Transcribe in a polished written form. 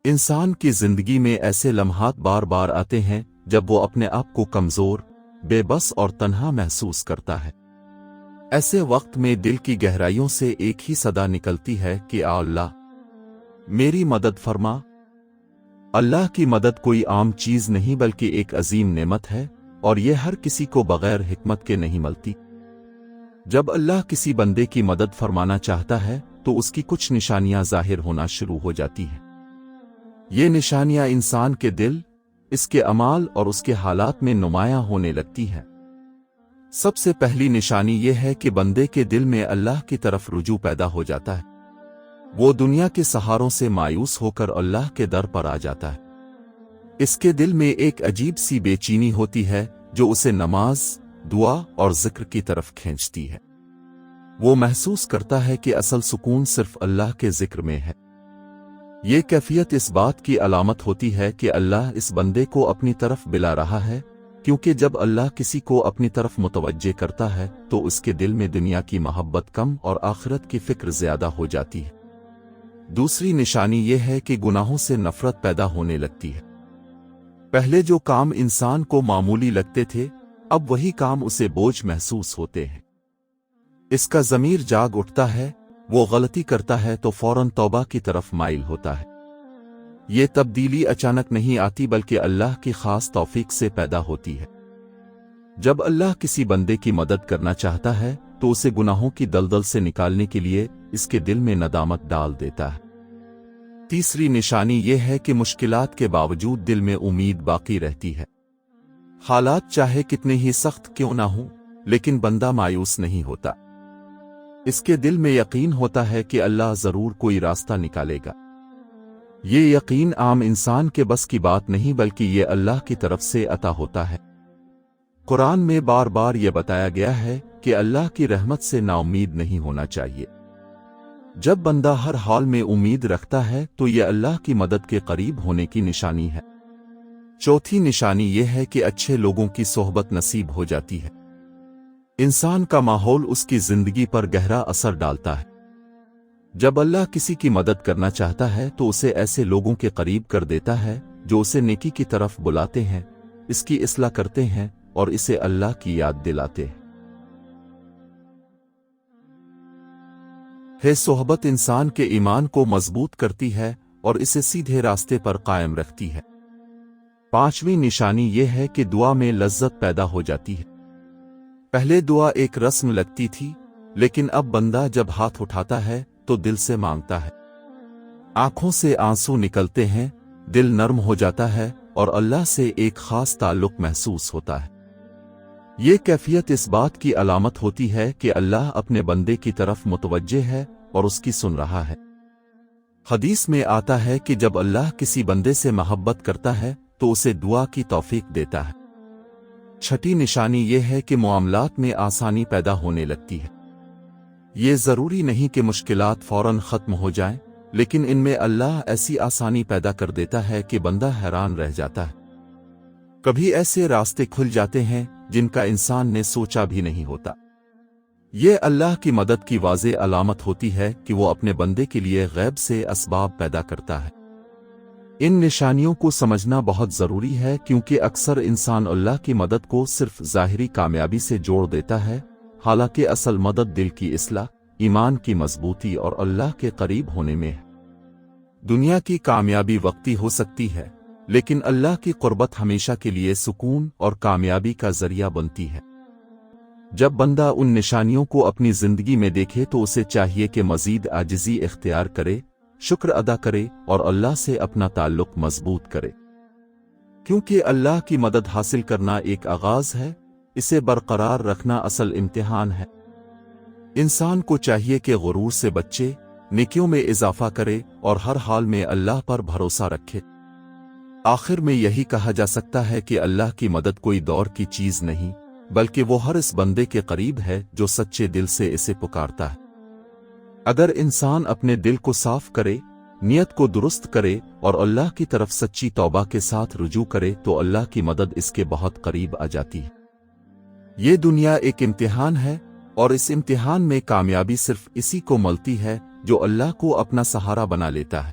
انسان کی زندگی میں ایسے لمحات بار بار آتے ہیں جب وہ اپنے آپ کو کمزور، بے بس اور تنہا محسوس کرتا ہے۔ ایسے وقت میں دل کی گہرائیوں سے ایک ہی صدا نکلتی ہے کہ اے اللہ، میری مدد فرما۔ اللہ کی مدد کوئی عام چیز نہیں بلکہ ایک عظیم نعمت ہے، اور یہ ہر کسی کو بغیر حکمت کے نہیں ملتی۔ جب اللہ کسی بندے کی مدد فرمانا چاہتا ہے تو اس کی کچھ نشانیاں ظاہر ہونا شروع ہو جاتی ہیں۔ یہ نشانیاں انسان کے دل، اس کے اعمال اور اس کے حالات میں نمایاں ہونے لگتی ہیں۔ سب سے پہلی نشانی یہ ہے کہ بندے کے دل میں اللہ کی طرف رجوع پیدا ہو جاتا ہے۔ وہ دنیا کے سہاروں سے مایوس ہو کر اللہ کے در پر آ جاتا ہے۔ اس کے دل میں ایک عجیب سی بے چینی ہوتی ہے جو اسے نماز، دعا اور ذکر کی طرف کھینچتی ہے۔ وہ محسوس کرتا ہے کہ اصل سکون صرف اللہ کے ذکر میں ہے۔ یہ کیفیت اس بات کی علامت ہوتی ہے کہ اللہ اس بندے کو اپنی طرف بلا رہا ہے، کیونکہ جب اللہ کسی کو اپنی طرف متوجہ کرتا ہے تو اس کے دل میں دنیا کی محبت کم اور آخرت کی فکر زیادہ ہو جاتی ہے۔ دوسری نشانی یہ ہے کہ گناہوں سے نفرت پیدا ہونے لگتی ہے۔ پہلے جو کام انسان کو معمولی لگتے تھے، اب وہی کام اسے بوجھ محسوس ہوتے ہیں۔ اس کا ضمیر جاگ اٹھتا ہے، وہ غلطی کرتا ہے تو فوراً توبہ کی طرف مائل ہوتا ہے۔ یہ تبدیلی اچانک نہیں آتی بلکہ اللہ کی خاص توفیق سے پیدا ہوتی ہے۔ جب اللہ کسی بندے کی مدد کرنا چاہتا ہے تو اسے گناہوں کی دلدل سے نکالنے کے لیے اس کے دل میں ندامت ڈال دیتا ہے۔ تیسری نشانی یہ ہے کہ مشکلات کے باوجود دل میں امید باقی رہتی ہے۔ حالات چاہے کتنے ہی سخت کیوں نہ ہوں، لیکن بندہ مایوس نہیں ہوتا۔ اس کے دل میں یقین ہوتا ہے کہ اللہ ضرور کوئی راستہ نکالے گا۔ یہ یقین عام انسان کے بس کی بات نہیں بلکہ یہ اللہ کی طرف سے عطا ہوتا ہے۔ قرآن میں بار بار یہ بتایا گیا ہے کہ اللہ کی رحمت سے نا امید نہیں ہونا چاہیے۔ جب بندہ ہر حال میں امید رکھتا ہے تو یہ اللہ کی مدد کے قریب ہونے کی نشانی ہے۔ چوتھی نشانی یہ ہے کہ اچھے لوگوں کی صحبت نصیب ہو جاتی ہے۔ انسان کا ماحول اس کی زندگی پر گہرا اثر ڈالتا ہے۔ جب اللہ کسی کی مدد کرنا چاہتا ہے تو اسے ایسے لوگوں کے قریب کر دیتا ہے جو اسے نیکی کی طرف بلاتے ہیں، اس کی اصلاح کرتے ہیں اور اسے اللہ کی یاد دلاتے ہیں۔ صحبت انسان کے ایمان کو مضبوط کرتی ہے اور اسے سیدھے راستے پر قائم رکھتی ہے۔ پانچویں نشانی یہ ہے کہ دعا میں لذت پیدا ہو جاتی ہے۔ پہلے دعا ایک رسم لگتی تھی، لیکن اب بندہ جب ہاتھ اٹھاتا ہے تو دل سے مانگتا ہے۔ آنکھوں سے آنسو نکلتے ہیں، دل نرم ہو جاتا ہے اور اللہ سے ایک خاص تعلق محسوس ہوتا ہے۔ یہ کیفیت اس بات کی علامت ہوتی ہے کہ اللہ اپنے بندے کی طرف متوجہ ہے اور اس کی سن رہا ہے۔ حدیث میں آتا ہے کہ جب اللہ کسی بندے سے محبت کرتا ہے تو اسے دعا کی توفیق دیتا ہے۔ چھٹی نشانی یہ ہے کہ معاملات میں آسانی پیدا ہونے لگتی ہے۔ یہ ضروری نہیں کہ مشکلات فوراً ختم ہو جائیں، لیکن ان میں اللہ ایسی آسانی پیدا کر دیتا ہے کہ بندہ حیران رہ جاتا ہے۔ کبھی ایسے راستے کھل جاتے ہیں جن کا انسان نے سوچا بھی نہیں ہوتا۔ یہ اللہ کی مدد کی واضح علامت ہوتی ہے کہ وہ اپنے بندے کے لیے غیب سے اسباب پیدا کرتا ہے۔ ان نشانیوں کو سمجھنا بہت ضروری ہے کیونکہ اکثر انسان اللہ کی مدد کو صرف ظاہری کامیابی سے جوڑ دیتا ہے، حالانکہ اصل مدد دل کی اصلاح، ایمان کی مضبوطی اور اللہ کے قریب ہونے میں ہے۔ دنیا کی کامیابی وقتی ہو سکتی ہے، لیکن اللہ کی قربت ہمیشہ کے لیے سکون اور کامیابی کا ذریعہ بنتی ہے۔ جب بندہ ان نشانیوں کو اپنی زندگی میں دیکھے تو اسے چاہیے کہ مزید عاجزی اختیار کرے، شکر ادا کرے اور اللہ سے اپنا تعلق مضبوط کرے، کیونکہ اللہ کی مدد حاصل کرنا ایک آغاز ہے، اسے برقرار رکھنا اصل امتحان ہے۔ انسان کو چاہیے کہ غرور سے بچے، نیکیوں میں اضافہ کرے اور ہر حال میں اللہ پر بھروسہ رکھے۔ آخر میں یہی کہا جا سکتا ہے کہ اللہ کی مدد کوئی دور کی چیز نہیں، بلکہ وہ ہر اس بندے کے قریب ہے جو سچے دل سے اسے پکارتا ہے۔ اگر انسان اپنے دل کو صاف کرے، نیت کو درست کرے اور اللہ کی طرف سچی توبہ کے ساتھ رجوع کرے تو اللہ کی مدد اس کے بہت قریب آ جاتی ہے۔ یہ دنیا ایک امتحان ہے، اور اس امتحان میں کامیابی صرف اسی کو ملتی ہے جو اللہ کو اپنا سہارا بنا لیتا ہے۔